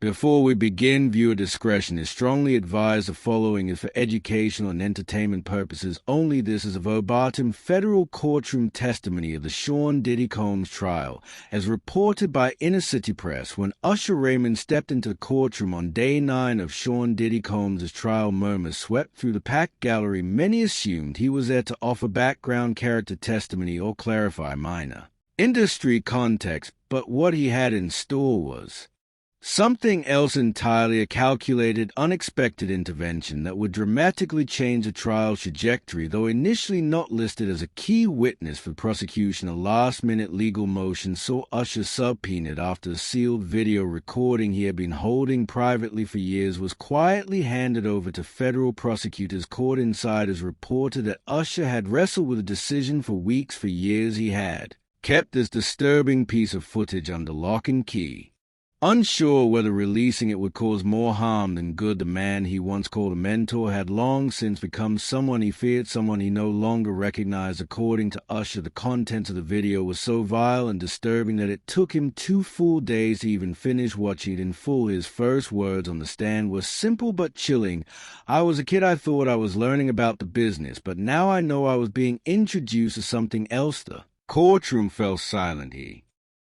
Before we begin, viewer discretion is strongly advised. The following is for educational and entertainment purposes only. This is a verbatim federal courtroom testimony of the Sean Diddy Combs trial, as reported by Inner City Press. When Usher Raymond stepped into the courtroom on day 9 of Sean Diddy Combs' trial, murmurs swept through the packed gallery. Many assumed he was there to offer background character testimony or clarify minor industry context, but what he had in store was something else entirely. A calculated, unexpected intervention that would dramatically change the trial's trajectory. Though initially not listed as a key witness for prosecution, a last-minute legal motion saw Usher subpoenaed after a sealed video recording he had been holding privately for years was quietly handed over to federal prosecutors. Court insiders reported that Usher had wrestled with a decision for weeks. For years he had kept this disturbing piece of footage under lock and key, unsure whether releasing it would cause more harm than good. The man he once called a mentor had long since become someone he feared, someone he no longer recognized. According to Usher, the contents of the video was so vile and disturbing that it took him 2 full days to even finish watching it in full. His first words on the stand were simple but chilling. "I was a kid. I thought I was learning about the business, but now I know I was being introduced to something else." The courtroom fell silent. He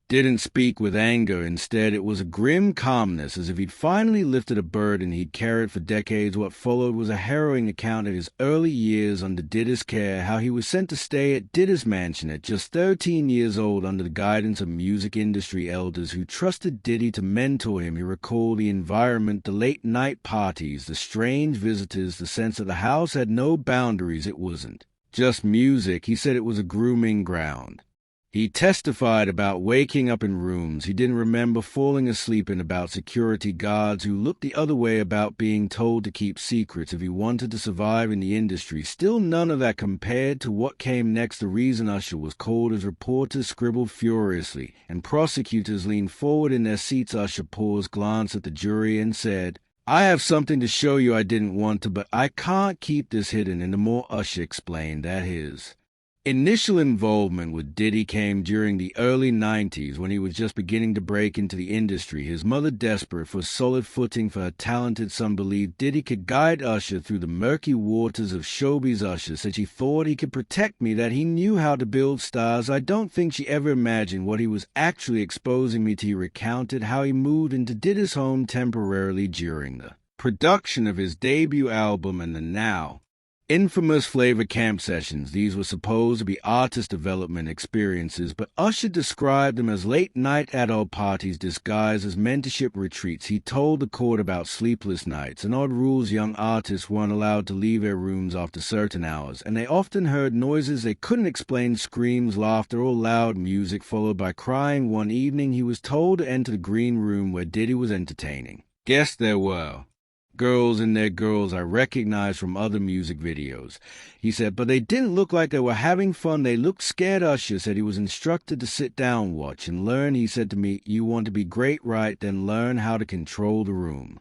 didn't speak with anger. Instead, it was a grim calmness, as if he'd finally lifted a burden he'd carried for decades. What followed was a harrowing account of his early years under Diddy's care, how he was sent to stay at Diddy's mansion at just 13 years old under the guidance of music industry elders who trusted Diddy to mentor him. He recalled the environment, the late-night parties, the strange visitors, the sense that the house had no boundaries. It wasn't just music. He said it was a grooming ground. He testified about waking up in rooms he didn't remember falling asleep in, about security guards who looked the other way, about being told to keep secrets if he wanted to survive in the industry. Still, none of that compared to what came next. The reason Usher was called, as reporters scribbled furiously and prosecutors leaned forward in their seats. Usher paused, glanced at the jury, and said, "I have something to show you. I didn't want to, but I can't keep this hidden." And the more Usher explained that his initial involvement with Diddy came during the early 90s, when he was just beginning to break into the industry. His mother, desperate for solid footing for her talented son, believed Diddy could guide Usher through the murky waters of showbiz. Usher said, "She thought he could protect me, that he knew how to build stars. I don't think she ever imagined what he was actually exposing me to." He recounted how he moved into Diddy's home temporarily during the production of his debut album and the now infamous Flavor Camp sessions. These were supposed to be artist development experiences, but Usher described them as late-night adult parties disguised as mentorship retreats. He told the court about sleepless nights and odd rules. Young artists weren't allowed to leave their rooms after certain hours, and they often heard noises they couldn't explain: screams, laughter, or loud music followed by crying. One evening, he was told to enter the green room where Diddy was entertaining guests. There were girls in there, girls I recognized from other music videos. He said, but they didn't look like they were having fun. They looked scared. Usher said he was instructed to sit down, watch, and learn. He said to me, "You want to be great, right? Then learn how to control the room."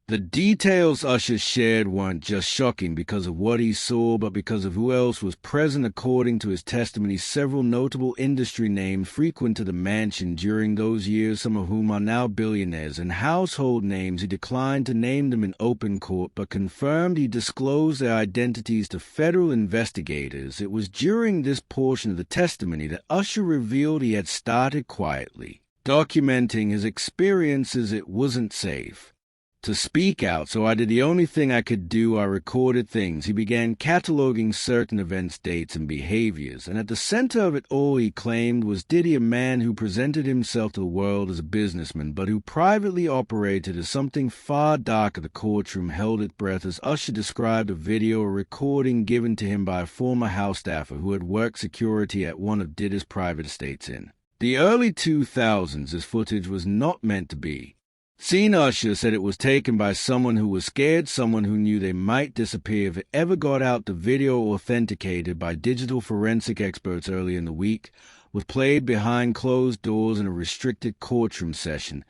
The details Usher shared weren't just shocking because of what he saw, but because of who else was present. According to his testimony, several notable industry names frequented the mansion during those years, some of whom are now billionaires and household names. He declined to name them in open court, but confirmed he disclosed their identities to federal investigators. It was during this portion of the testimony that Usher revealed he had started quietly documenting his experiences. "It wasn't safe to speak out, so I did the only thing I could do. I recorded things." He began cataloging certain events, dates, and behaviors, and at the center of it all, he claimed, was Diddy, a man who presented himself to the world as a businessman, but who privately operated as something far darker. The courtroom held its breath as Usher described a video, a recording given to him by a former house staffer who had worked security at one of Diddy's private estates in the early 2000s. This footage was not meant to be seen. Usher said it was taken by someone who was scared, someone who knew they might disappear if it ever got out. The video, authenticated by digital forensic experts early in the week, was played behind closed doors in a restricted courtroom session.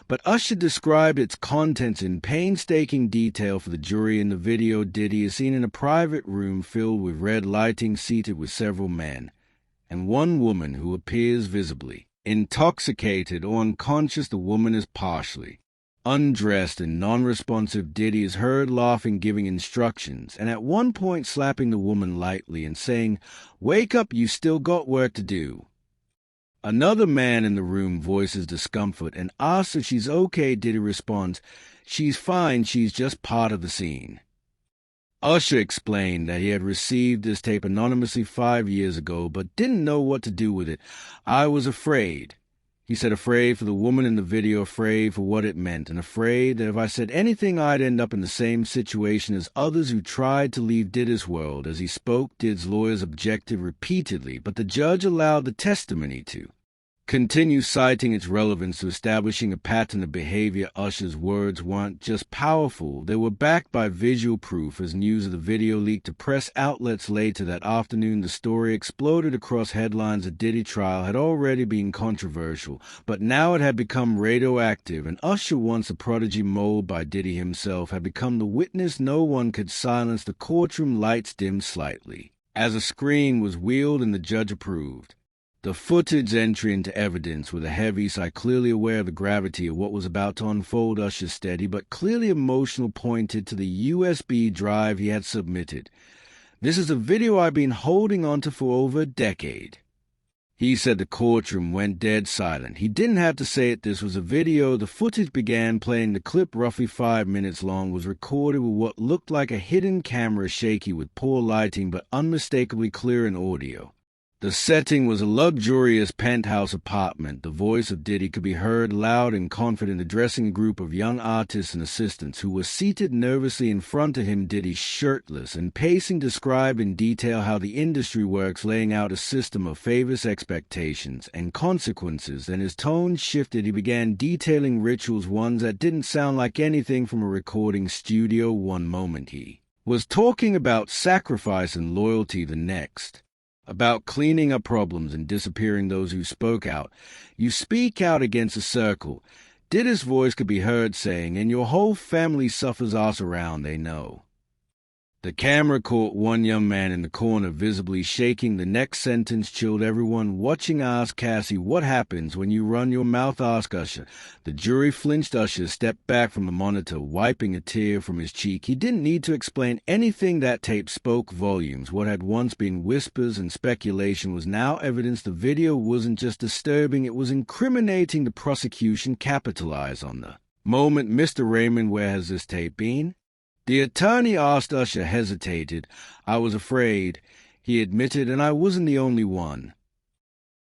But Usher described its contents in painstaking detail for the jury. In the video, Diddy is seen in a private room filled with red lighting, seated with several men and one woman who appears visibly intoxicated or unconscious. The woman is partially Undressed and non-responsive, Diddy is heard laughing, giving instructions, and at one point slapping the woman lightly and saying, "Wake up, you still got work to do." Another man in the room voices discomfort and asks if she's okay. Diddy responds, "She's fine, she's just part of the scene." Usher explained that he had received this tape anonymously 5 years ago, but didn't know what to do with it. "I was afraid." He said afraid for the woman in the video, afraid for what it meant, and afraid that if I said anything I'd end up in the same situation as others who tried to leave Diddy's world. As he spoke, Diddy's lawyers objected repeatedly, but the judge allowed the testimony to continue, citing its relevance to establishing a pattern of behavior. Usher's words weren't just powerful, they were backed by visual proof. As news of the video leaked to press outlets later that afternoon, the story exploded across headlines. The Diddy trial had already been controversial, but now it had become radioactive, and Usher, once a prodigy molded by Diddy himself, had become the witness no one could silence. The courtroom lights dimmed slightly as a screen was wheeled and the judge approved the footage entry into evidence with a heavy sigh, clearly aware of the gravity of what was about to unfold. Usher's steady but clearly emotional pointed to the USB drive he had submitted. "This is a video I've been holding onto for over a decade." He said the courtroom went dead silent. He didn't have to say it. This was a video. The footage began playing. The clip, roughly 5 minutes long, was recorded with what looked like a hidden camera, shaky with poor lighting but unmistakably clear in audio. The setting was a luxurious penthouse apartment. The voice of Diddy could be heard loud and confident, addressing a group of young artists and assistants who were seated nervously in front of him. Diddy, shirtless and pacing, described in detail how the industry works, laying out a system of favors, expectations, and consequences. Then his tone shifted. He began detailing rituals, ones that didn't sound like anything from a recording studio. One moment he was talking about sacrifice and loyalty, the next about cleaning up problems and disappearing those who spoke out. "You speak out against a circle." Diddy's voice could be heard saying, "And your whole family suffers us around, they know." The camera caught one young man in the corner, visibly shaking. The next sentence chilled everyone watching. "Ask Cassie, what happens when you run your mouth? Ask Usher." The jury flinched. Usher stepped back from the monitor, wiping a tear from his cheek. He didn't need to explain anything. That tape spoke volumes. What had once been whispers and speculation was now evidence. The video wasn't just disturbing, it was incriminating. The prosecution capitalized on the moment. "Mr. Raymond, where has this tape been?" The attorney asked. Usher hesitated. "I was afraid," he admitted, "and I wasn't the only one."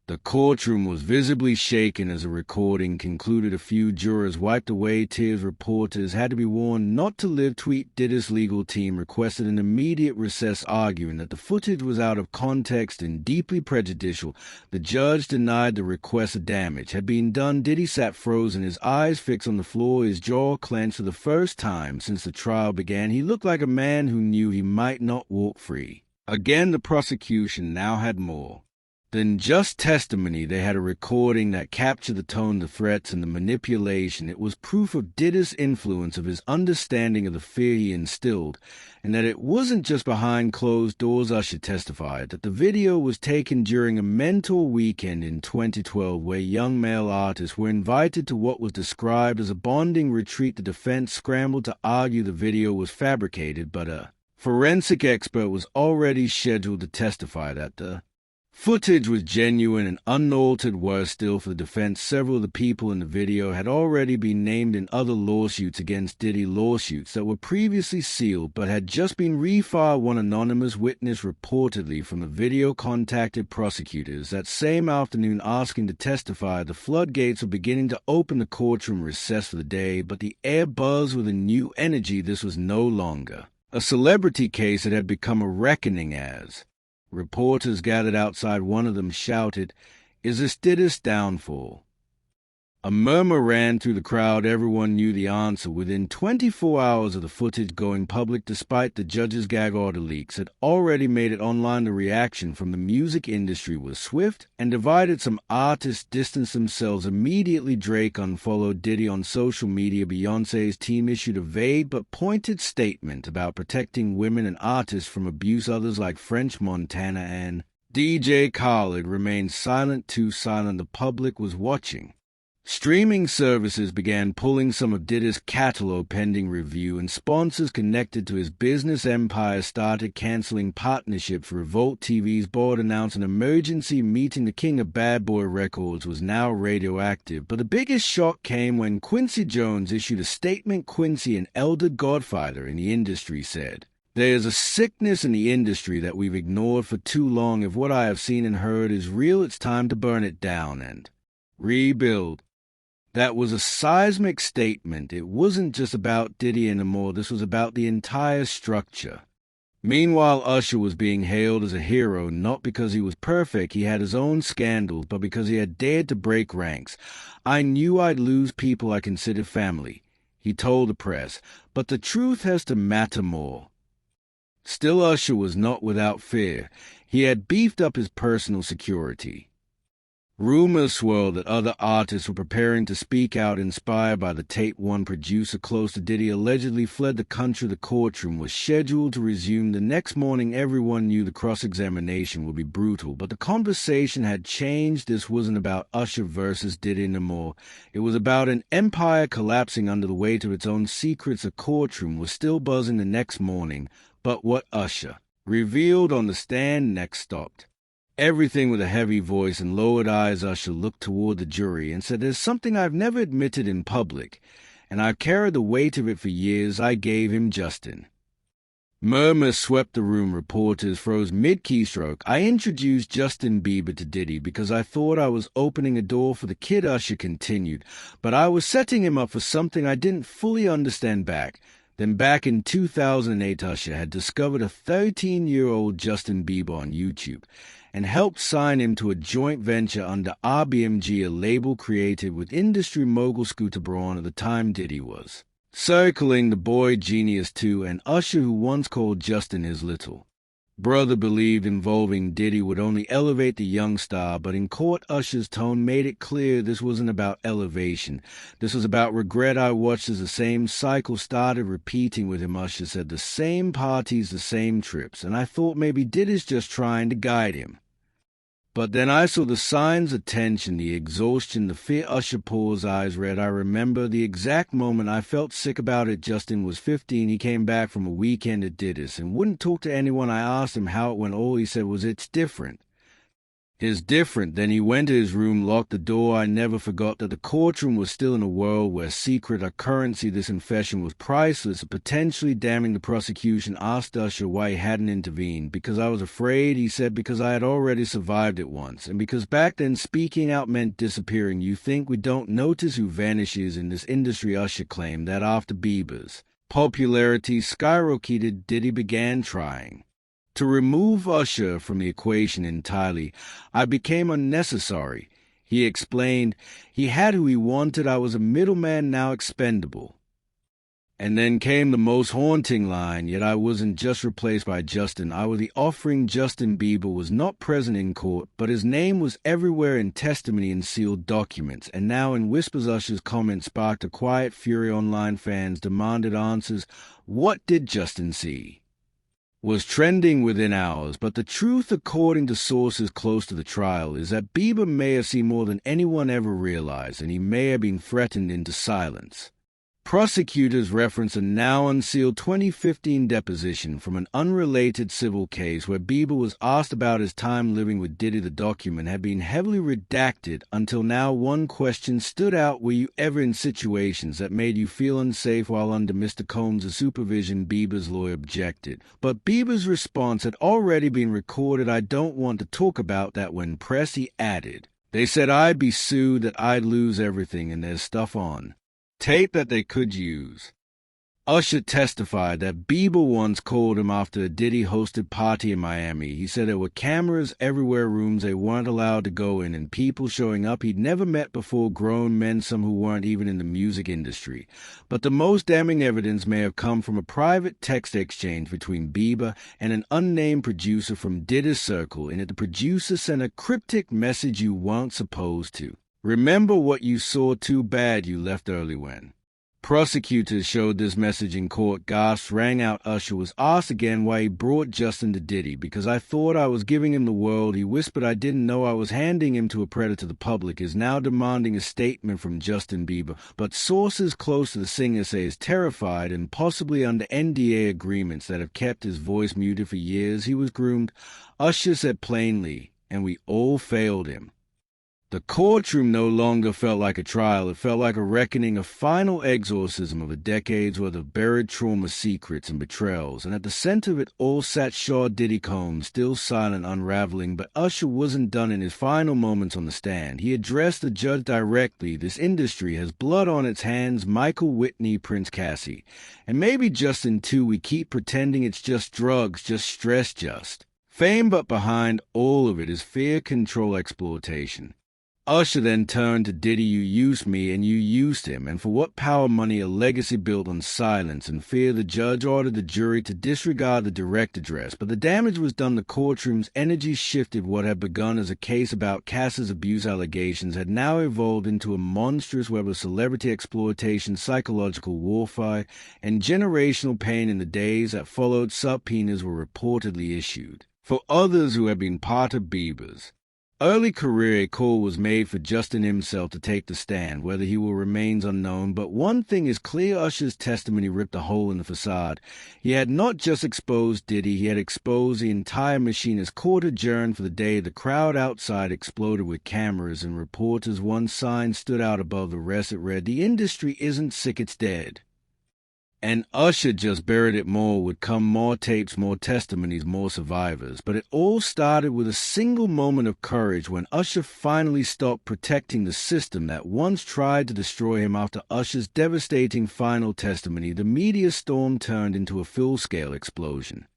The courtroom was visibly shaken as the recording concluded. A few jurors wiped away tears. Reporters had to be warned not to live tweet. Diddy's legal team requested an immediate recess, arguing that the footage was out of context and deeply prejudicial. The judge denied the request. The damage had been done. Diddy sat frozen, his eyes fixed on the floor, his jaw clenched. For the first time since the trial began, he looked like a man who knew he might not walk free. Again, the prosecution now had more than just testimony. They had a recording that captured the tone, the threats, and the manipulation. It was proof of Diddy's influence, of his understanding of the fear he instilled, and that it wasn't just behind closed doors. Usher testified that the video was taken during a mentor weekend in 2012, where young male artists were invited to what was described as a bonding retreat. The defense scrambled to argue the video was fabricated, but a forensic expert was already scheduled to testify that the footage was genuine and unaltered. Worse still for the defense, several of the people in the video had already been named in other lawsuits against Diddy, lawsuits that were previously sealed but had just been refiled. One anonymous witness reportedly from the video contacted prosecutors that same afternoon asking to testify. The floodgates were beginning to open. The courtroom recessed for the day, but the air buzzed with a new energy. This was no longer a celebrity case. It had become a reckoning. As reporters gathered outside, one of them shouted, "Is this Diddy's downfall?" A murmur ran through the crowd. Everyone knew the answer. Within 24 hours of the footage going public, despite the judge's gag order, leaks had already made it online. The reaction from the music industry was swift and divided. Some artists distanced themselves immediately. Drake unfollowed Diddy on social media. Beyoncé's team issued a vague but pointed statement about protecting women and artists from abuse. Others, like French Montana and DJ Khaled, remained silent. Too silent. The public was watching, Streaming services began pulling some of Diddy's catalog pending review, and sponsors connected to his business empire started canceling partnerships. Revolt TV's board announced an emergency meeting. The king of Bad Boy Records was now radioactive, but the biggest shock came when Quincy Jones issued a statement. Quincy, an elder godfather in the industry, said, "There is a sickness in the industry that we've ignored for too long. If what I have seen and heard is real, it's time to burn it down and rebuild." That was a seismic statement. It wasn't just about Diddy anymore. This was about the entire structure. Meanwhile, Usher was being hailed as a hero, not because he was perfect. He had his own scandals, but because he had dared to break ranks. "I knew I'd lose people I considered family," he told the press, "but the truth has to matter more." Still, Usher was not without fear. He had beefed up his personal security. Rumors swirled that other artists were preparing to speak out, inspired by the tape. One producer close to Diddy allegedly fled the country. The courtroom was scheduled to resume the next morning. Everyone knew the cross-examination would be brutal, but the conversation had changed. This wasn't about Usher versus Diddy anymore. It was about an empire collapsing under the weight of its own secrets. The courtroom was still buzzing the next morning, but what Usher revealed on the stand next stopped everything. With a heavy voice and lowered eyes, Usher looked toward the jury and said, "There's something I've never admitted in public, and I've carried the weight of it for years. I gave him Justin." Murmurs swept the room. Reporters froze mid-keystroke. "I introduced Justin Bieber to Diddy because I thought I was opening a door for the kid," Usher continued, "but I was setting him up for something I didn't fully understand back. Then back in 2008, Usher had discovered a 13-year-old Justin Bieber on YouTube and helped sign him to a joint venture under RBMG, a label created with industry mogul Scooter Braun. At the time, Diddy was circling the boy genius too, and Usher, who once called Justin his little brother, believed involving Diddy would only elevate the young star. But in court, Usher's tone made it clear this wasn't about elevation. This was about regret. "I watched as the same cycle started repeating with him," Usher said. "The same parties, the same trips, and I thought maybe Diddy's just trying to guide him. But then I saw the signs of tension, the exhaustion, the fear." Usher Paul's eyes red. "I remember the exact moment. I felt sick about it. Justin was 15. He came back from a weekend at Diddy's and wouldn't talk to anyone. I asked him how it went. All he said was, 'It's different. It's different.' Then he went to his room, locked the door." I never forgot that the courtroom was still in a world where secret are currency. This confession was priceless, potentially damning. The prosecution asked Usher why he hadn't intervened. "Because I was afraid," he said, "because I had already survived it once, and because back then speaking out meant disappearing. You think we don't notice who vanishes in this industry?" Usher claimed that after Bieber's popularity skyrocketed, Diddy began trying to remove Usher from the equation entirely. "I became unnecessary," he explained. "He had who he wanted. I was a middleman, now expendable." And then came the most haunting line, "Yet I wasn't just replaced by Justin. I was the offering." Justin Bieber was not present in court, but his name was everywhere in testimony and sealed documents. And now in whispers, Usher's comments sparked a quiet fury. Online fans demanded answers. What did Justin see? Was trending within hours, but the truth, according to sources close to the trial, is that Bieber may have seen more than anyone ever realized, and he may have been threatened into silence. Prosecutors reference a now unsealed 2015 deposition from an unrelated civil case where Bieber was asked about his time living with Diddy. The document had been heavily redacted until now. One question stood out: were you ever in situations that made you feel unsafe while under Mr. Combs' supervision? Bieber's lawyer objected, but Bieber's response had already been recorded. "I don't want to talk about that." When pressed, he added, "They said I'd be sued, that I'd lose everything, and there's stuff on tape that they could use." Usher testified that Bieber once called him after a Diddy-hosted party in Miami. He said there were cameras everywhere, rooms they weren't allowed to go in, and people showing up he'd never met before, grown men, some who weren't even in the music industry. But the most damning evidence may have come from a private text exchange between Bieber and an unnamed producer from Diddy's circle. In it, the producer sent a cryptic message: "You weren't supposed to. Remember what you saw, too bad you left early when Prosecutors showed this message in court. Gasps rang out. Usher was asked again why he brought Justin to Diddy. Because I thought I was giving him the world, he whispered. I didn't know I was handing him to a predator. The public is now demanding a statement from Justin Bieber, but sources close to the singer say he's terrified and possibly under NDA agreements that have kept his voice muted for years. He was groomed. Usher said plainly, and we all failed him. The courtroom no longer felt like a trial. It felt like a reckoning, a final exorcism of a decade's worth of buried trauma, secrets, and betrayals. And at the center of it all sat Shaw Diddy Combs, still silent, unraveling. But Usher wasn't done in his final moments on the stand. He addressed the judge directly. This industry has blood on its hands. Michael Whitney, Prince Cassie. And maybe Justin too. We keep pretending it's just drugs, just stress, just fame. But behind all of it is fear, control, exploitation. Usher then turned to Diddy. You used me and you used him, and for what power, money, a legacy built on silence and fear. The judge ordered the jury to disregard the direct address, but the damage was done. The courtroom's energy shifted. What had begun as a case about Cassie's abuse allegations had now evolved into a monstrous web of celebrity exploitation, psychological warfare, and generational pain. In the days that followed, subpoenas were reportedly issued for others who had been part of Bieber's early career. A call was made for Justin himself to take the stand. Whether he will remains unknown, but one thing is clear. Usher's testimony ripped a hole in the facade. He had not just exposed Diddy, he had exposed the entire machine. As court adjourned for the day, the crowd outside exploded with cameras and reporters. One sign stood out above the rest. It read, "The industry isn't sick, it's dead." And Usher just buried it. More would come, more tapes, more testimonies, more survivors. But it all started with a single moment of courage when Usher finally stopped protecting the system that once tried to destroy him. After Usher's devastating final testimony, the media storm turned into a full-scale explosion.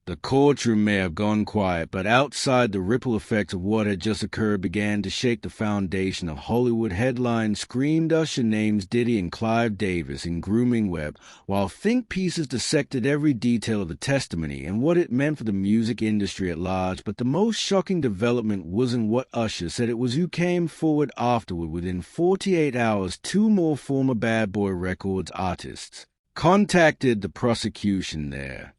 The courtroom may have gone quiet, but outside, the ripple effects of what had just occurred began to shake the foundation of Hollywood. Headlines screamed Usher names Diddy and Clive Davis in grooming web, while think pieces dissected every detail of the testimony and what it meant for the music industry at large. But the most shocking development wasn't what Usher said. It was who came forward afterward. Within 48 hours, two more former Bad Boy Records artists contacted the prosecution. Their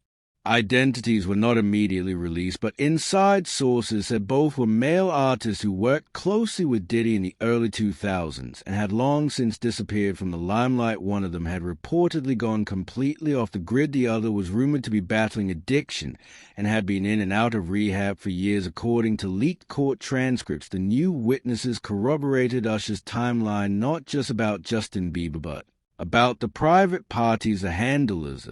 identities were not immediately released, but inside sources said both were male artists who worked closely with Diddy in the early 2000s and had long since disappeared from the limelight. One of them had reportedly gone completely off the grid. The other was rumored to be battling addiction and had been in and out of rehab for years. According to leaked court transcripts, the new witnesses corroborated Usher's timeline, not just about Justin Bieber, but about the private parties, the handlers,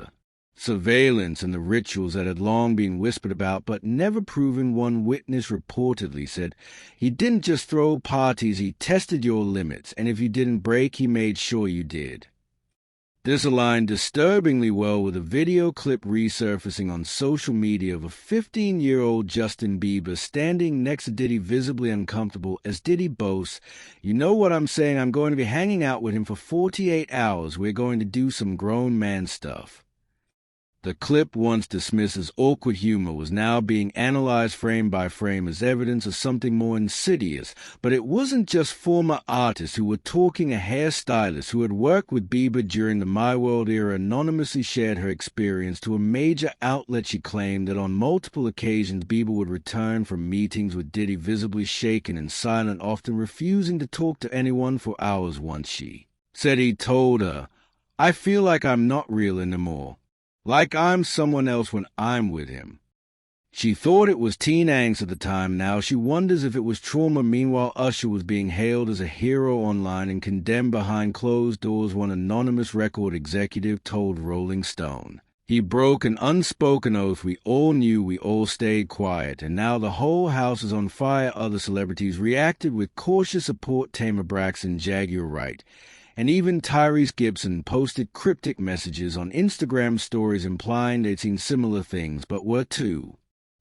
surveillance, and the rituals that had long been whispered about but never proven. One witness reportedly said, "He didn't just throw parties, he tested your limits, and if you didn't break, he made sure you did." This aligned disturbingly well with a video clip resurfacing on social media of a 15-year-old Justin Bieber standing next to Diddy, visibly uncomfortable. As Diddy boasts, "You know what I'm saying? I'm going to be hanging out with him for 48 hours. We're going to do some grown man stuff." The clip, once dismissed as awkward humor, was now being analyzed frame by frame as evidence of something more insidious. But it wasn't just former artists who were talking. A hairstylist who had worked with Bieber during the My World era anonymously shared her experience to a major outlet. She claimed that on multiple occasions Bieber would return from meetings with Diddy visibly shaken and silent, often refusing to talk to anyone for hours. Once she said he told her, "I feel like I'm not real anymore. Like I'm someone else when I'm with him." She thought it was teen angst at the time. Now she wonders if it was trauma. Meanwhile, Usher was being hailed as a hero online and condemned behind closed doors. One anonymous record executive told Rolling Stone, "He broke an unspoken oath. We all knew, we all stayed quiet, and now the whole house is on fire." Other celebrities reacted with cautious support. Tamar Braxton, Jaguar Wright, and even Tyrese Gibson posted cryptic messages on Instagram stories implying they'd seen similar things, but were too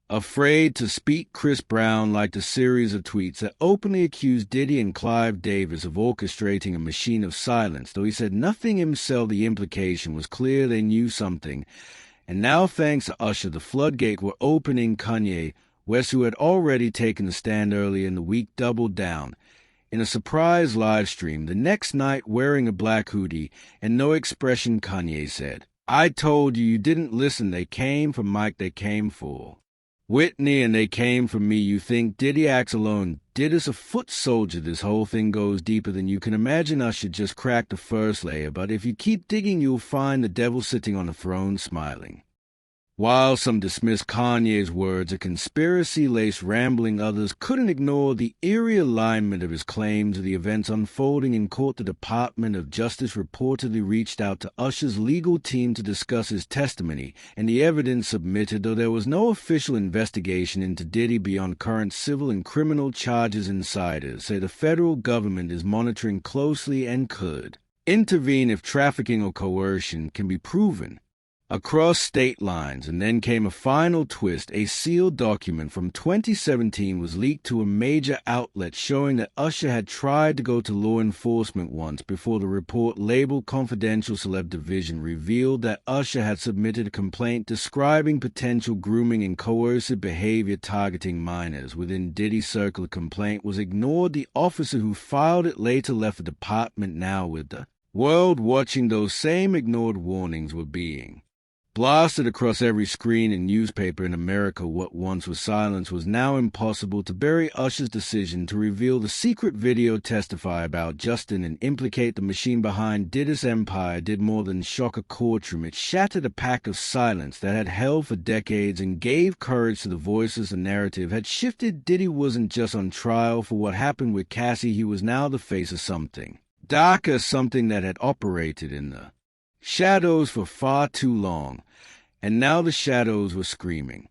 afraid to speak. Chris Brown liked a series of tweets that openly accused Diddy and Clive Davis of orchestrating a machine of silence. Though he said nothing himself, the implication was clear. They knew something. And now, thanks to Usher, the floodgates were opening. Kanye West, who had already taken the stand earlier in the week, doubled down. In a surprise live stream the next night wearing a black hoodie and no expression, Kanye said, "I told you, you didn't listen. They came for Mike, they came for Whitney, and they came for me. You think Diddy acts alone? Diddy's a foot soldier. This whole thing goes deeper than you can imagine. Usher just cracked the first layer, but if you keep digging you'll find the devil sitting on a throne smiling." While some dismissed Kanye's words, a conspiracy-laced rambling, others couldn't ignore the eerie alignment of his claims to the events unfolding in court. The Department of Justice reportedly reached out to Usher's legal team to discuss his testimony and the evidence submitted, though there was no official investigation into Diddy beyond current civil and criminal charges. Insiders say the federal government is monitoring closely and could intervene if trafficking or coercion can be proven across state lines. And then came a final twist. A sealed document from 2017 was leaked to a major outlet showing that Usher had tried to go to law enforcement once before. The report, labeled Confidential Celeb Division, revealed that Usher had submitted a complaint describing potential grooming and coercive behavior targeting minors within Diddy's circle. The complaint was ignored. The officer who filed it later left the department. Now, with the world watching, those same ignored warnings were being blasted across every screen and newspaper in America. What once was silence was now impossible. To bury Usher's decision to reveal the secret video, testify about Justin, and implicate the machine behind Diddy's empire did more than shock a courtroom. It shattered a pact of silence that had held for decades and gave courage to the voices. The narrative had shifted. Diddy wasn't just on trial for what happened with Cassie. He was now the face of something darker, something that had operated in the shadows for far too long, and now the shadows were screaming.